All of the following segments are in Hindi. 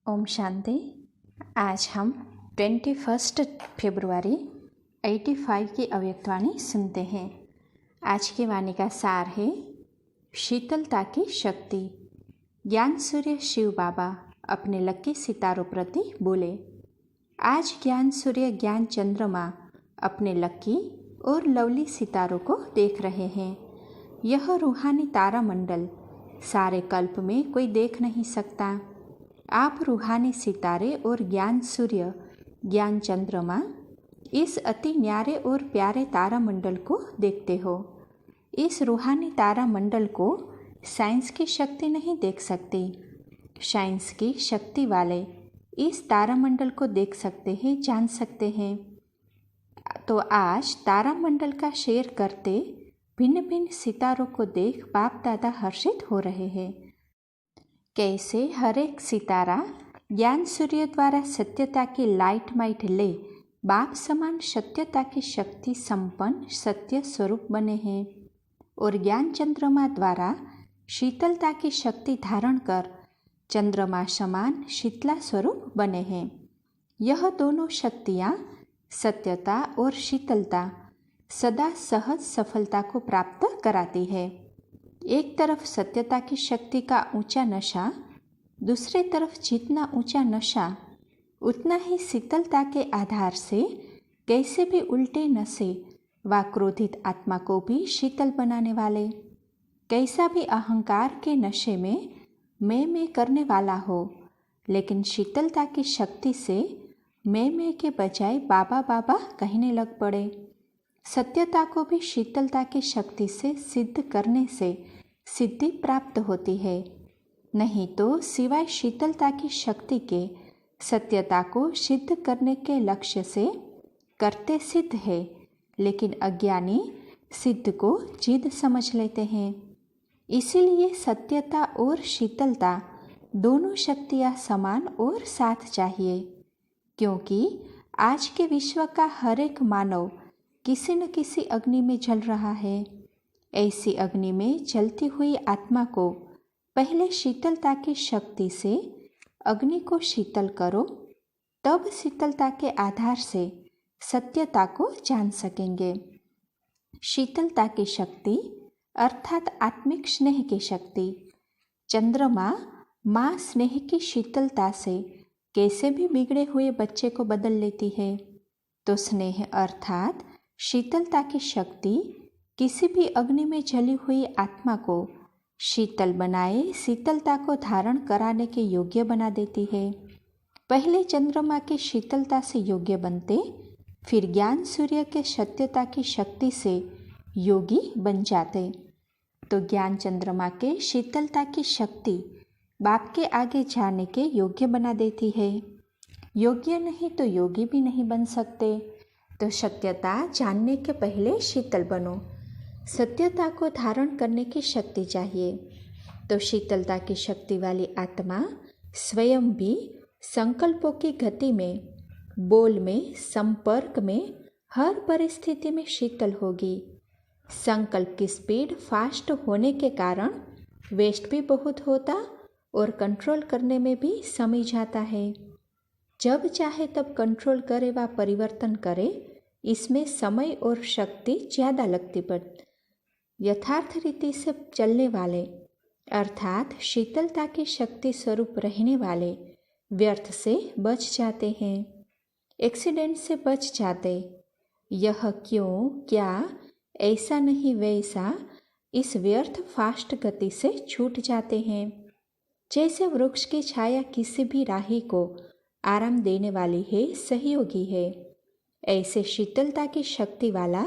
ओम शांति। आज हम 21 फरवरी 85 की अव्यक्तवाणी सुनते हैं। आज की वाणी का सार है शीतलता की शक्ति। ज्ञान सूर्य शिव बाबा अपने लकी सितारों प्रति बोले। आज ज्ञान सूर्य ज्ञान चंद्रमा अपने लकी और लवली सितारों को देख रहे हैं। यह रूहानी तारामंडल सारे कल्प में कोई देख नहीं सकता। आप रूहानी सितारे और ज्ञान सूर्य ज्ञान चंद्रमा इस अति न्यारे और प्यारे तारामंडल को देखते हो। इस रूहानी तारामंडल को साइंस की शक्ति नहीं देख सकती। साइंस की शक्ति वाले इस तारामंडल को देख सकते हैं, जान सकते हैं। तो आज तारामंडल का शेयर करते भिन्न भिन्न सितारों को देख बाप दादा हर्षित हो रहे हैं। कैसे हर एक सितारा ज्ञान सूर्य द्वारा सत्यता की लाइट माइट ले बाप समान सत्यता की शक्ति संपन्न सत्य स्वरूप बने हैं और ज्ञान चंद्रमा द्वारा शीतलता की शक्ति धारण कर चंद्रमा समान शीतला स्वरूप बने हैं। यह दोनों शक्तियाँ सत्यता और शीतलता सदा सहज सफलता को प्राप्त कराती है। एक तरफ सत्यता की शक्ति का ऊंचा नशा, दूसरे तरफ जितना ऊंचा नशा उतना ही शीतलता के आधार से कैसे भी उल्टे नशे व क्रोधित आत्मा को भी शीतल बनाने वाले, कैसा भी अहंकार के नशे में मैं करने वाला हो, लेकिन शीतलता की शक्ति से मैं के बजाय बाबा बाबा कहने लग पड़े। सत्यता को भी शीतलता की शक्ति से सिद्ध करने से सिद्धि प्राप्त होती है। नहीं तो सिवाय शीतलता की शक्ति के सत्यता को सिद्ध करने के लक्ष्य से करते सिद्ध है, लेकिन अज्ञानी सिद्ध को जिद समझ लेते हैं। इसीलिए सत्यता और शीतलता दोनों शक्तियाँ समान और साथ चाहिए, क्योंकि आज के विश्व का हर एक मानव किसी न किसी अग्नि में जल रहा है। ऐसी अग्नि में जलती हुई आत्मा को पहले शीतलता की शक्ति से अग्नि को शीतल करो, तब शीतलता के आधार से सत्यता को जान सकेंगे। शीतलता की शक्ति अर्थात आत्मिक स्नेह की शक्ति। चंद्रमा माँ स्नेह की शीतलता से कैसे भी बिगड़े हुए बच्चे को बदल लेती है, तो स्नेह अर्थात शीतलता की शक्ति किसी भी अग्नि में जली हुई आत्मा को शीतल बनाए शीतलता को धारण कराने के योग्य बना देती है। पहले चंद्रमा के शीतलता से योग्य बनते, फिर ज्ञान सूर्य के सत्यता की शक्ति से योगी बन जाते। तो ज्ञान चंद्रमा के शीतलता की शक्ति बाप के आगे जाने के योग्य बना देती है। योग्य नहीं तो योगी भी नहीं बन सकते। तो सत्यता जानने के पहले शीतल बनो। सत्यता को धारण करने की शक्ति चाहिए। तो शीतलता की शक्ति वाली आत्मा स्वयं भी संकल्पों की गति में, बोल में, संपर्क में हर परिस्थिति में शीतल होगी। संकल्प की स्पीड फास्ट होने के कारण वेस्ट भी बहुत होता और कंट्रोल करने में भी समय जाता है। जब चाहे तब कंट्रोल करे व परिवर्तन करे, इसमें समय और शक्ति ज़्यादा लगती पड़ती। यथार्थ रीति से चलने वाले अर्थात शीतलता की शक्ति स्वरूप रहने वाले व्यर्थ से बच जाते हैं, एक्सीडेंट से बच जाते। यह क्यों, क्या, ऐसा नहीं वैसा, इस व्यर्थ फास्ट गति से छूट जाते हैं। जैसे वृक्ष की छाया किसी भी राही को आराम देने वाली है, सहयोगी है, ऐसे शीतलता की शक्ति वाला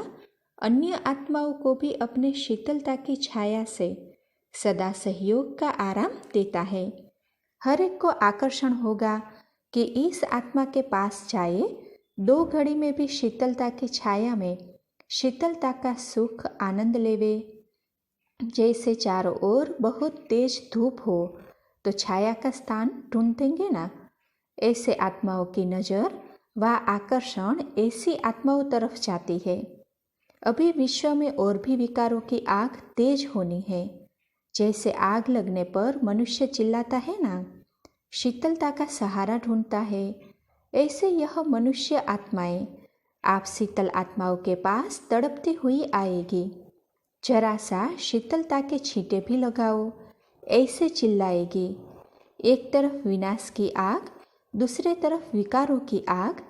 अन्य आत्माओं को भी अपने शीतलता की छाया से सदा सहयोग का आराम देता है। हर एक को आकर्षण होगा कि इस आत्मा के पास जाए, 2 घड़ी में भी शीतलता की छाया में शीतलता का सुख आनंद लेवे। जैसे चारों ओर बहुत तेज धूप हो तो छाया का स्थान ढूंढेंगे ना, ऐसे आत्माओं की नज़र व आकर्षण ऐसी आत्माओं तरफ जाती है। अभी विश्व में और भी विकारों की आग तेज होनी है। जैसे आग लगने पर मनुष्य चिल्लाता है ना, शीतलता का सहारा ढूंढता है। ऐसे यह मनुष्य आत्माएं आप शीतल आत्माओं के पास तड़पती हुई आएगी। जरा सा शीतलता के छींटे भी लगाओ, ऐसे चिल्लाएगी। एक तरफ विनाश की आग, दूसरे तरफ विकारों की आग,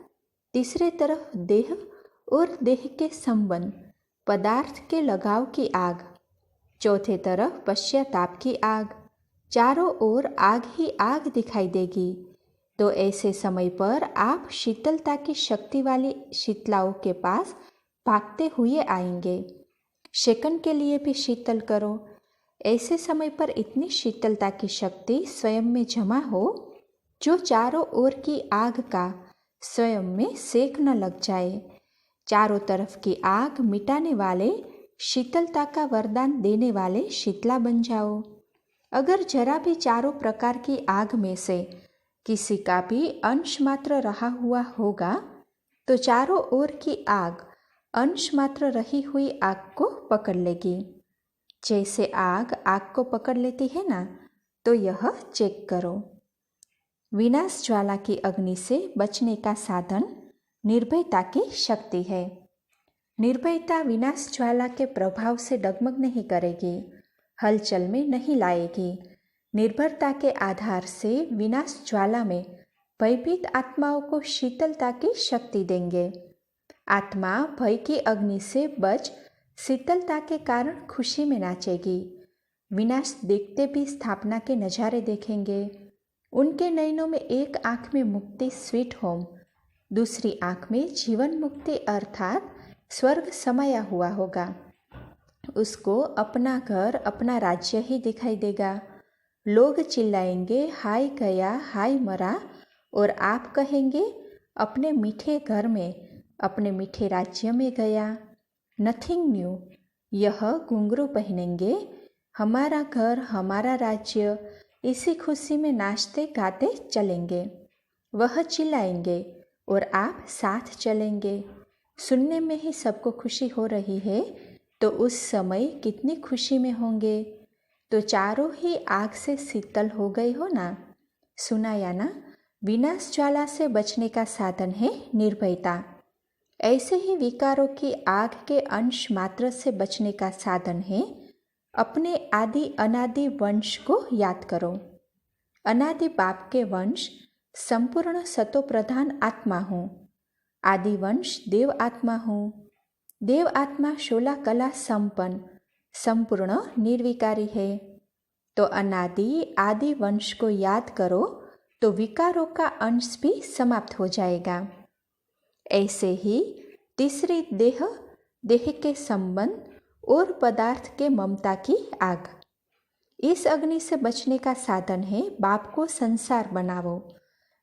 तीसरे तरफ देह और देह के संबंध पदार्थ के लगाव की आग, चौथे तरफ पश्चाताप की आग। चारों ओर आग ही आग दिखाई देगी। तो ऐसे समय पर आप शीतलता की शक्ति वाली शीतलाओं के पास भागते हुए आएंगे। सेकंड के लिए भी शीतल करो। ऐसे समय पर इतनी शीतलता की शक्ति स्वयं में जमा हो जो चारों ओर की आग का स्वयं में सेक न लग जाए। चारों तरफ की आग मिटाने वाले, शीतलता का वरदान देने वाले शीतला बन जाओ। अगर जरा भी चारों प्रकार की आग में से किसी का भी अंश मात्र रहा हुआ होगा तो चारों ओर की आग अंश मात्र रही हुई आग को पकड़ लेगी। जैसे आग आग को पकड़ लेती है ना, तो यह चेक करो। विनाश ज्वाला की अग्नि से बचने का साधन निर्भयता की शक्ति है। निर्भयता विनाश ज्वाला के प्रभाव से डगमग नहीं करेगी, हलचल में नहीं लाएगी। निर्भरता के आधार से विनाश ज्वाला में भयभीत आत्माओं को शीतलता की शक्ति देंगे। आत्मा भय की अग्नि से बच शीतलता के कारण खुशी में नाचेगी। विनाश देखते भी स्थापना के नज़ारे देखेंगे। उनके नयनों में एक आंख में मुक्ति स्वीट होम, दूसरी आंख में जीवन मुक्ति अर्थात स्वर्ग समाया हुआ होगा। उसको अपना घर, अपना राज्य ही दिखाई देगा। लोग चिल्लाएंगे हाय गया, हाय मरा, और आप कहेंगे अपने मीठे घर में, अपने मीठे राज्य में गया। Nothing new. यह घुंघरू पहनेंगे, हमारा घर, हमारा राज्य, इसी खुशी में नाचते गाते चलेंगे। वह चिल्लाएंगे और आप साथ चलेंगे। सुनने में ही सबको खुशी हो रही है, तो उस समय कितनी खुशी में होंगे। तो चारों ही आग से शीतल हो गए हो ना। सुना या ना। विनाश ज्वाला से बचने का साधन है निर्भयता। ऐसे ही विकारों की आग के अंश मात्र से बचने का साधन है अपने आदि अनादि वंश को याद करो। अनादि बाप के वंश संपूर्ण सतो प्रधान आत्मा हूँ। आदि वंश देव आत्मा हूँ। देव आत्मा 16 कला संपन्न संपूर्ण निर्विकारी है। तो अनादि आदि वंश को याद करो तो विकारों का अंश भी समाप्त हो जाएगा। ऐसे ही तीसरी देह, देह के संबंध और पदार्थ के ममता की आग। इस अग्नि से बचने का साधन है बाप को संसार बनाओ।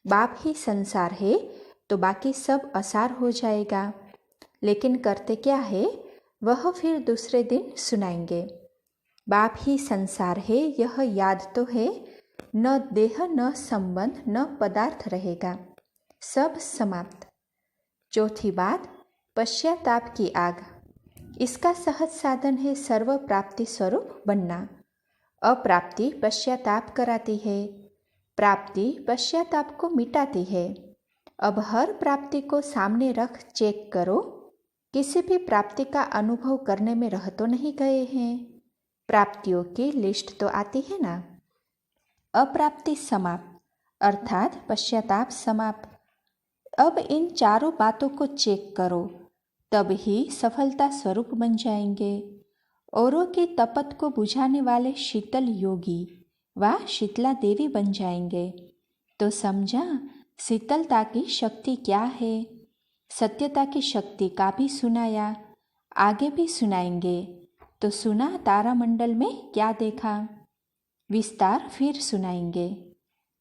बाप ही संसार है तो बाकी सब असार हो जाएगा। लेकिन करते क्या है वह फिर दूसरे दिन सुनाएंगे। बाप ही संसार है यह याद तो है, न देह न संबंध न पदार्थ रहेगा, सब समाप्त। चौथी बात, पश्चाताप की आग। इसका सहज साधन है सर्व प्राप्ति स्वरूप बनना। अप्राप्ति पश्चाताप कराती है, प्राप्ति पश्चाताप को मिटाती है। अब हर प्राप्ति को सामने रख चेक करो, किसी भी प्राप्ति का अनुभव करने में रह तो नहीं गए हैं। प्राप्तियों की लिस्ट तो आती है ना। अप्राप्ति समाप्त अर्थात पश्चाताप समाप्त। अब इन चारों बातों को चेक करो, तब ही सफलता स्वरूप बन जाएंगे। औरों की तपत को बुझाने वाले शीतल योगी व शीतला देवी बन जाएंगे। तो समझा शीतलता की शक्ति क्या है। सत्यता की शक्ति का भी सुनाया, आगे भी सुनाएंगे। तो सुना तारामंडल में क्या देखा, विस्तार फिर सुनाएंगे।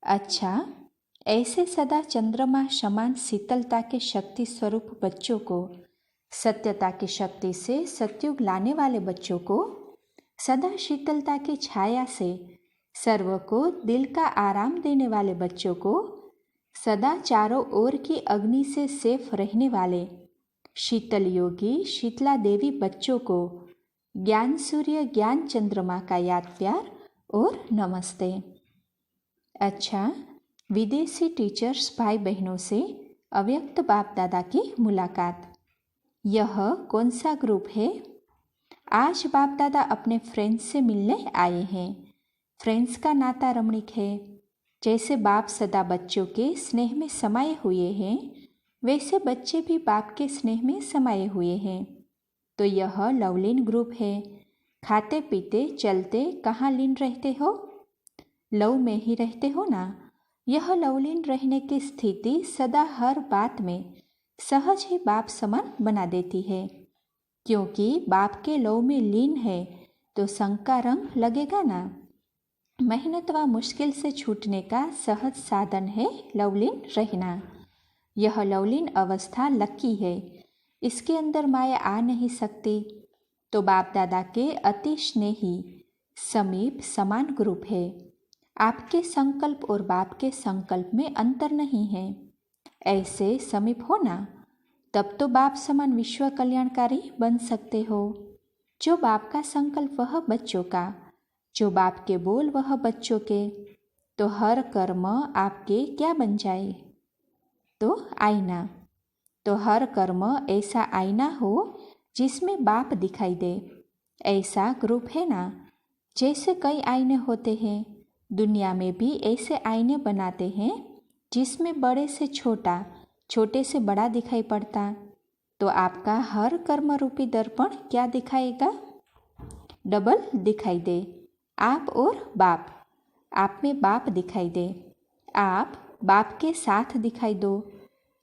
अच्छा, ऐसे सदा चंद्रमा समान शीतलता के शक्ति स्वरूप बच्चों को, सत्यता की शक्ति से सत्युग लाने वाले बच्चों को, सदा शीतलता की छाया से सर्व को दिल का आराम देने वाले बच्चों को, सदा चारों ओर की अग्नि से सेफ रहने वाले शीतल योगी शीतला देवी बच्चों को ज्ञान सूर्य ज्ञान चंद्रमा का याद प्यार और नमस्ते। अच्छा, विदेशी टीचर्स भाई बहनों से अव्यक्त बाप दादा की मुलाकात। यह कौन सा ग्रुप है? आज बाप दादा अपने फ्रेंड्स से मिलने आए हैं। फ्रेंड्स का नाता रमणीक है। जैसे बाप सदा बच्चों के स्नेह में समाये हुए हैं, वैसे बच्चे भी बाप के स्नेह में समाये हुए हैं। तो यह लवलीन ग्रुप है। खाते पीते चलते कहाँ लीन रहते हो? लव में ही रहते हो ना। यह लवलीन रहने की स्थिति सदा हर बात में सहज ही बाप समान बना देती है। क्योंकि बाप के लव में लीन है तो शंका रंग लगेगा ना। मेहनत व मुश्किल से छूटने का सहज साधन है लवलीन रहना। यह लवलीन अवस्था लकी है, इसके अंदर माया आ नहीं सकती। तो बाप दादा के अति स्नेही समीप समान ग्रुप है। आपके संकल्प और बाप के संकल्प में अंतर नहीं है। ऐसे समीप हो ना, तब तो बाप समान विश्व कल्याणकारी बन सकते हो। जो बाप का संकल्प वह बच्चों का, जो बाप के बोल वह बच्चों के। तो हर कर्म आपके क्या बन जाए? तो आईना। तो हर कर्म ऐसा आईना हो जिसमें बाप दिखाई दे। ऐसा ग्रुप है ना। जैसे कई आईने होते हैं, दुनिया में भी ऐसे आईने बनाते हैं जिसमें बड़े से छोटा, छोटे से बड़ा दिखाई पड़ता। तो आपका हर कर्म रूपी दर्पण क्या दिखाएगा? डबल दिखाई दे। आप और बाप। आप में बाप दिखाई दे। आप बाप के साथ दिखाई दो।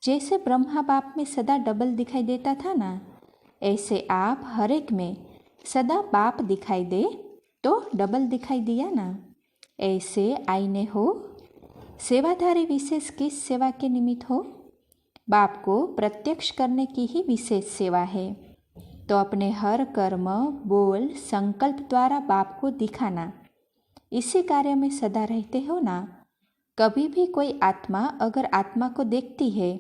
जैसे ब्रह्मा बाप में सदा डबल दिखाई देता था ना, ऐसे आप हर एक में सदा बाप दिखाई दे तो डबल दिखाई दिया ना। ऐसे आईने हो। सेवाधारी विशेष किस सेवा के निमित्त हो? बाप को प्रत्यक्ष करने की ही विशेष सेवा है। तो अपने हर कर्म, बोल, संकल्प द्वारा बाप को दिखाना, इसी कार्य में सदा रहते हो ना। कभी भी कोई आत्मा अगर आत्मा को देखती है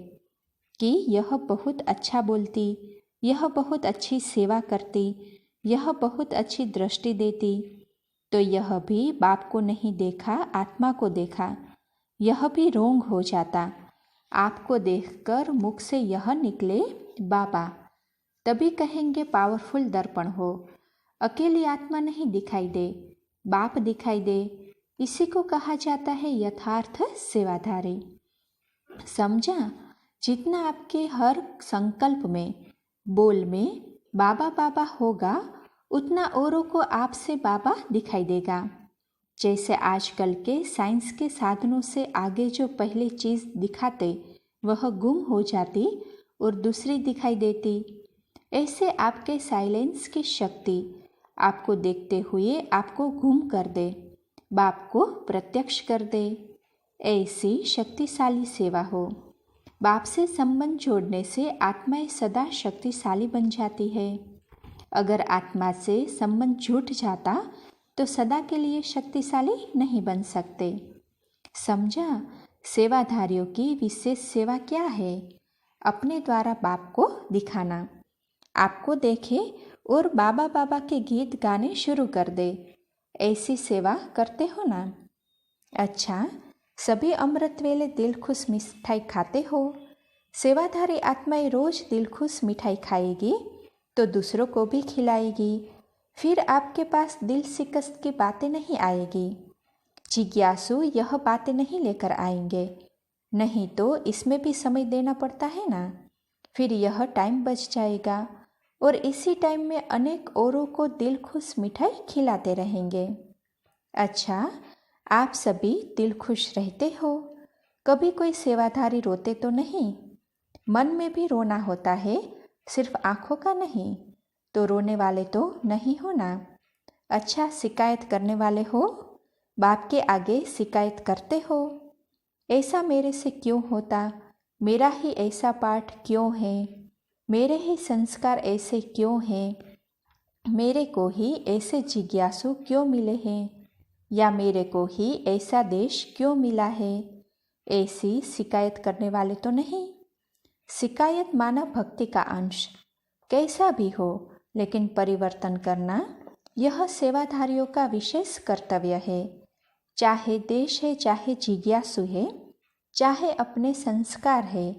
कि यह बहुत अच्छा बोलती, यह बहुत अच्छी सेवा करती, यह बहुत अच्छी दृष्टि देती, तो यह भी बाप को नहीं देखा, आत्मा को देखा, यह भी रोंग हो जाता। आपको देखकर मुख से यह निकले बाबा, तभी कहेंगे पावरफुल दर्पण हो। अकेली आत्मा नहीं दिखाई दे, बाप दिखाई दे। इसी को कहा जाता है यथार्थ सेवाधारी। समझा? जितना आपके हर संकल्प में, बोल में बाबा बाबा होगा, उतना औरों को आपसे बाबा दिखाई देगा। जैसे आजकल के साइंस के साधनों से आगे जो पहले चीज़ दिखाते वह गुम हो जाती और दूसरी दिखाई देती, ऐसे आपके साइलेंस की शक्ति आपको देखते हुए आपको गुम कर दे, बाप को प्रत्यक्ष कर दे। ऐसी शक्तिशाली सेवा हो। बाप से संबंध जोड़ने से आत्माएं सदा शक्तिशाली बन जाती है। अगर आत्मा से संबंध छूट जाता तो सदा के लिए शक्तिशाली नहीं बन सकते। समझा? सेवाधारियों की विशेष सेवा क्या है? अपने द्वारा बाप को दिखाना। आपको देखे और बाबा बाबा के गीत गाने शुरू कर दे। ऐसी सेवा करते हो ना? अच्छा, सभी अमृत वेले दिल खुश मिठाई खाते हो। सेवाधारी आत्माएं रोज दिल खुश मिठाई खाएगी तो दूसरों को भी खिलाएगी। फिर आपके पास दिल शिकस्त की बातें नहीं आएगी। जिज्ञासु यह बातें नहीं लेकर आएंगे, नहीं तो इसमें भी समय देना पड़ता है ना। फिर यह टाइम बच जाएगा और इसी टाइम में अनेक औरों को दिल खुश मिठाई खिलाते रहेंगे। अच्छा, आप सभी दिल खुश रहते हो। कभी कोई सेवाधारी रोते तो नहीं? मन में भी रोना होता है, सिर्फ आँखों का नहीं। तो रोने वाले तो नहीं हो ना। अच्छा, शिकायत करने वाले हो? बाप के आगे शिकायत करते हो, ऐसा मेरे से क्यों होता, मेरा ही ऐसा पाठ क्यों है, मेरे ही संस्कार ऐसे क्यों हैं, मेरे को ही ऐसे जिज्ञासु क्यों मिले हैं, या मेरे को ही ऐसा देश क्यों मिला है। ऐसी शिकायत करने वाले तो नहीं। शिकायत मानव भक्ति का अंश कैसा भी हो, लेकिन परिवर्तन करना यह सेवाधारियों का विशेष कर्तव्य है। चाहे देश है, चाहे जिज्ञासु है, चाहे अपने संस्कार है,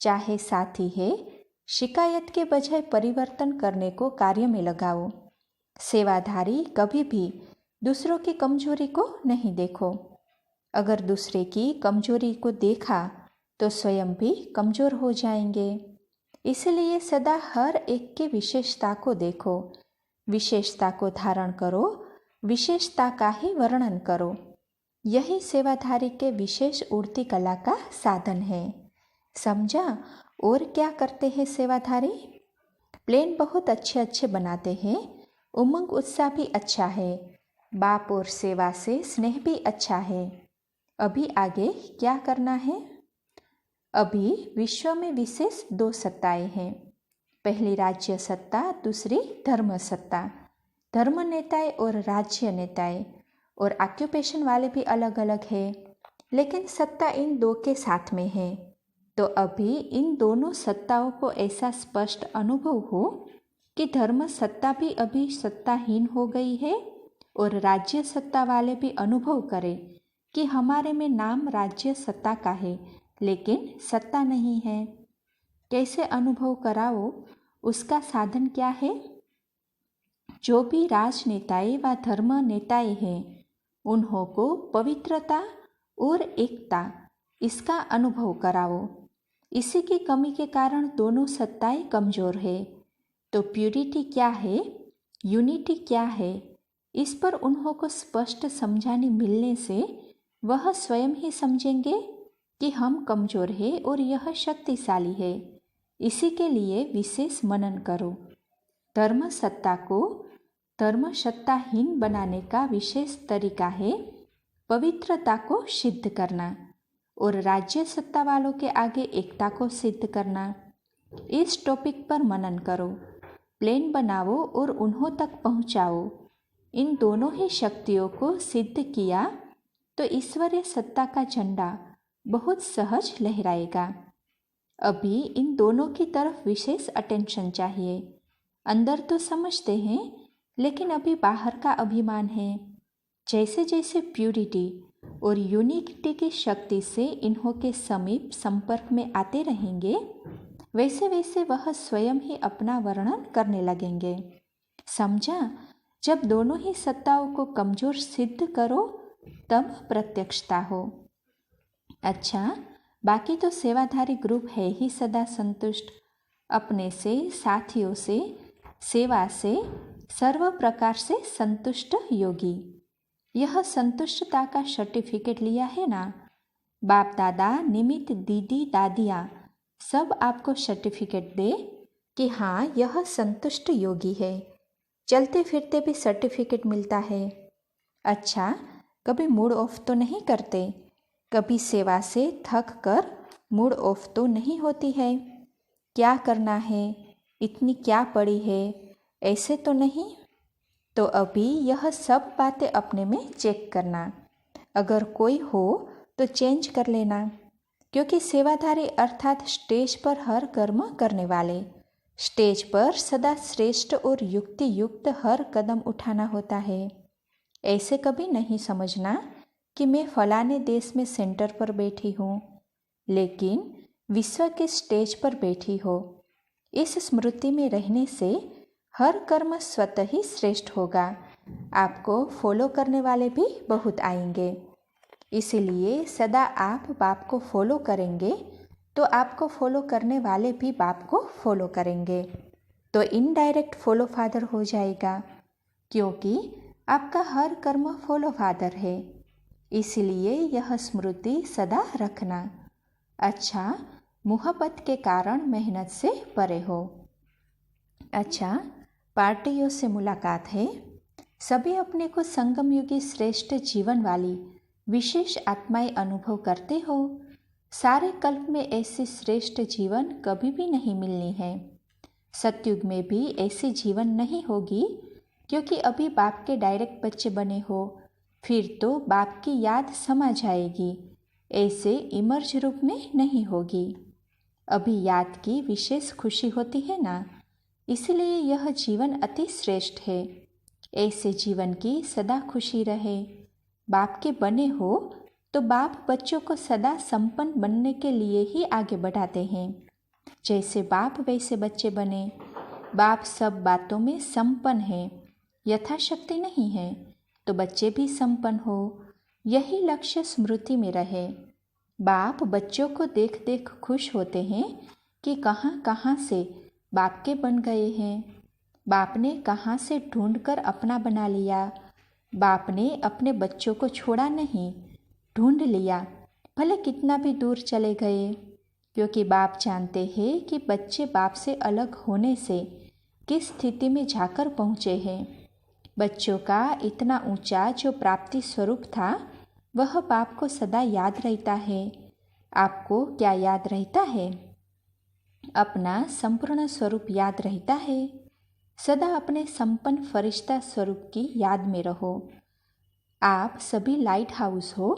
चाहे साथी है, शिकायत के बजाय परिवर्तन करने को कार्य में लगाओ। सेवाधारी कभी भी दूसरों की कमजोरी को नहीं देखो। अगर दूसरे की कमजोरी को देखा तो स्वयं भी कमजोर हो जाएंगे। इसलिए सदा हर एक की विशेषता को देखो, विशेषता को धारण करो, विशेषता का ही वर्णन करो। यही सेवाधारी के विशेष उड़ती कला का साधन है। समझा? और क्या करते हैं सेवाधारी? प्लेन बहुत अच्छे अच्छे बनाते हैं, उमंग उत्साह भी अच्छा है, बाप और सेवा से स्नेह भी अच्छा है। अभी आगे क्या करना है? अभी विश्व में विशेष 2 सत्ताएं हैं। पहली राज्य सत्ता, दूसरी धर्म सत्ता। धर्म नेताएं और राज्य नेताएं और ऑक्यूपेशन वाले भी अलग अलग है, लेकिन सत्ता इन 2 के साथ में है। तो अभी इन दोनों सत्ताओं को ऐसा स्पष्ट अनुभव हो कि धर्म सत्ता भी अभी सत्ताहीन हो गई है और राज्य सत्ता वाले भी अनुभव करें कि हमारे में नाम राज्य सत्ता का है लेकिन सत्ता नहीं है। कैसे अनुभव कराओ? उसका साधन क्या है? जो भी राजनेताएं व धर्म नेताएं हैं उन्हों को पवित्रता और एकता इसका अनुभव कराओ। इसी की कमी के कारण दोनों सत्ताएं कमजोर है। तो प्यूरिटी क्या है, यूनिटी क्या है, इस पर उन्हों को स्पष्ट समझाने मिलने से वह स्वयं ही समझेंगे कि हम कमजोर है और यह शक्तिशाली है। इसी के लिए विशेष मनन करो। धर्म सत्ता को धर्म सत्ताहीन बनाने का विशेष तरीका है पवित्रता को सिद्ध करना और राज्य सत्ता वालों के आगे एकता को सिद्ध करना। इस टॉपिक पर मनन करो, प्लेन बनाओ और उन्हों तक पहुंचाओ। इन दोनों ही शक्तियों को सिद्ध किया तो ईश्वरीय सत्ता का झंडा बहुत सहज लहराएगा। अभी इन दोनों की तरफ विशेष अटेंशन चाहिए। अंदर तो समझते हैं लेकिन अभी बाहर का अभिमान है। जैसे जैसे प्यूरिटी और यूनिटी की शक्ति से इन्हों के समीप संपर्क में आते रहेंगे वैसे वैसे वह स्वयं ही अपना वर्णन करने लगेंगे। समझा? जब दोनों ही सत्ताओं को कमजोर सिद्ध करो तब प्रत्यक्षता हो। अच्छा, बाकी तो सेवाधारी ग्रुप है ही सदा संतुष्ट, अपने से, साथियों से, सेवा से, सर्व प्रकार से संतुष्ट योगी। यह संतुष्टता का सर्टिफिकेट लिया है ना? बाप दादा, निमित्त दीदी दादियाँ सब आपको सर्टिफिकेट दे कि हाँ यह संतुष्ट योगी है। चलते फिरते भी सर्टिफिकेट मिलता है। अच्छा, कभी मूड ऑफ तो नहीं करते? कभी सेवा से थक कर मूड ऑफ तो नहीं होती है? क्या करना है, इतनी क्या पड़ी है, ऐसे तो नहीं? तो अभी यह सब बातें अपने में चेक करना। अगर कोई हो तो चेंज कर लेना, क्योंकि सेवाधारी अर्थात स्टेज पर हर कर्म करने वाले, स्टेज पर सदा श्रेष्ठ और युक्ति युक्त हर कदम उठाना होता है। ऐसे कभी नहीं समझना कि मैं फलाने देश में सेंटर पर बैठी हूँ, लेकिन विश्व के स्टेज पर बैठी हो। इस स्मृति में रहने से हर कर्म स्वतः ही श्रेष्ठ होगा। आपको फॉलो करने वाले भी बहुत आएंगे। इसलिए सदा आप बाप को फॉलो करेंगे तो आपको फॉलो करने वाले भी बाप को फॉलो करेंगे, तो इनडायरेक्ट फॉलो फादर हो जाएगा, क्योंकि आपका हर कर्म फॉलो फादर है। इसलिए यह स्मृति सदा रखना। अच्छा, मोहब्बत के कारण मेहनत से परे हो। अच्छा, पार्टियों से मुलाकात है। सभी अपने को संगम युगी श्रेष्ठ जीवन वाली विशेष आत्माएं अनुभव करते हो। सारे कल्प में ऐसी श्रेष्ठ जीवन कभी भी नहीं मिलनी है। सतयुग में भी ऐसी जीवन नहीं होगी, क्योंकि अभी बाप के डायरेक्ट बच्चे बने हो, फिर तो बाप की याद समा जाएगी। ऐसे इमर्ज रूप में नहीं होगी। अभी याद की विशेष खुशी होती है ना, इसलिए यह जीवन अति श्रेष्ठ है। ऐसे जीवन की सदा खुशी रहे। बाप के बने हो तो बाप बच्चों को सदा संपन्न बनने के लिए ही आगे बढ़ाते हैं। जैसे बाप वैसे बच्चे बने। बाप सब बातों में संपन्न है, यथाशक्ति नहीं है, तो बच्चे भी संपन्न हो, यही लक्ष्य स्मृति में रहे। बाप बच्चों को देख देख खुश होते हैं कि कहाँ कहाँ से बाप के बन गए हैं। बाप ने कहाँ से ढूंढकर अपना बना लिया। बाप ने अपने बच्चों को छोड़ा नहीं, ढूंढ लिया, भले कितना भी दूर चले गए, क्योंकि बाप जानते हैं कि बच्चे बाप से अलग होने से किस स्थिति में जाकर पहुँचे हैं। बच्चों का इतना ऊंचा जो प्राप्ति स्वरूप था वह बाप को सदा याद रहता है। आपको क्या याद रहता है? अपना संपूर्ण स्वरूप याद रहता है। सदा अपने संपन्न फरिश्ता स्वरूप की याद में रहो। आप सभी लाइट हाउस हो,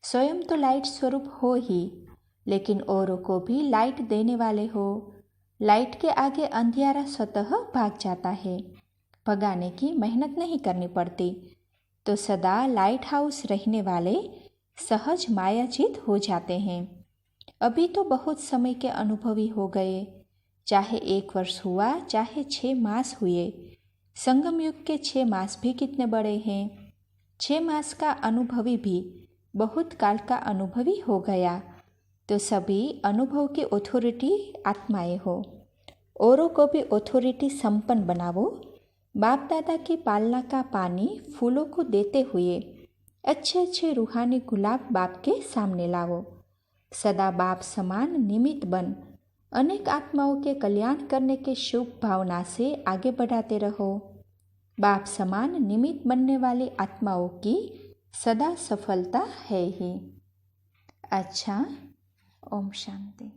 स्वयं तो लाइट स्वरूप हो ही, लेकिन औरों को भी लाइट देने वाले हो। लाइट के आगे अंधियारा स्वतः भाग जाता है, भगाने की मेहनत नहीं करनी पड़ती। तो सदा लाइट हाउस रहने वाले सहज मायाजीत हो जाते हैं। अभी तो बहुत समय के अनुभवी हो गए, चाहे 1 वर्ष हुआ चाहे 6 मास हुए। संगम युग के 6 मास भी कितने बड़े हैं। 6 मास का अनुभवी भी बहुत काल का अनुभवी हो गया। तो सभी अनुभव की ऑथोरिटी आत्माएं हो। औरों को भी ऑथोरिटी संपन्न बनाओ। बाप दादा की पालना का पानी फूलों को देते हुए अच्छे अच्छे रूहानी गुलाब बाप के सामने लाओ। सदा बाप समान निमित्त बन अनेक आत्माओं के कल्याण करने के शुभ भावना से आगे बढ़ाते रहो। बाप समान निमित्त बनने वाली आत्माओं की सदा सफलता है ही। अच्छा, ओम शांति।